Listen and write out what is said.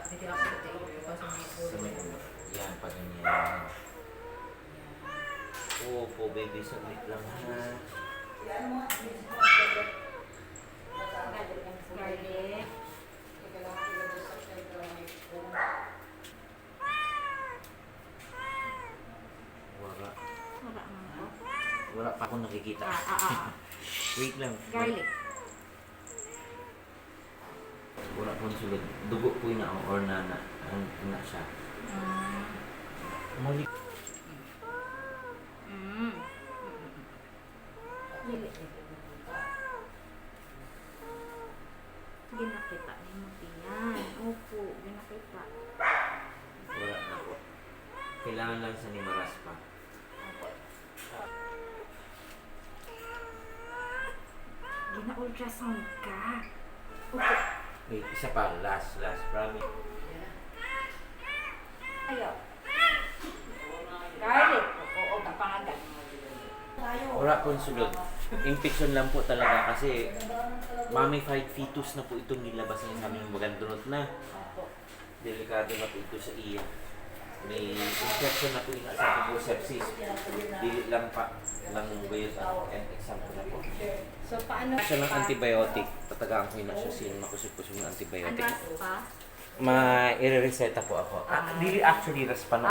Dito ako sa tayo. Ikaw sa may Sa may ulo. yan, pag ganyan. Opo, baby, saglit lang ha. Scarlett. Wala. Wala naman ako. Wala pa akong nakikita. Wait lang. Garlic. Wala pong sulod. Dugo po yun ako or nana. Ano siya. Mali. Ginakita ni mo yan. Opo, ginakita. Wala na po. Kailangan lang sa nimaras pa. Opo. Gina-ultrasound ka. Opo. Wait, isa pa. Last. Promise. Ayaw. Garlic. Oo, kapangagan. Wala pong sulod. Infection lang po talaga kasi mummified fetus na po itong nilabas niya sa aming magandunot na. Opo. Delikado na po ito sa iya. May infection na po yung sa po sepsis. Dili lang pa lang gayot ang example na po. So, paano? Siya ng antibiotic. Tatagaan ko yun na siya sin makusip-kusip ng antibiotic. Andas pa? Ma-i-reseta po ako. Dili actually raspa na.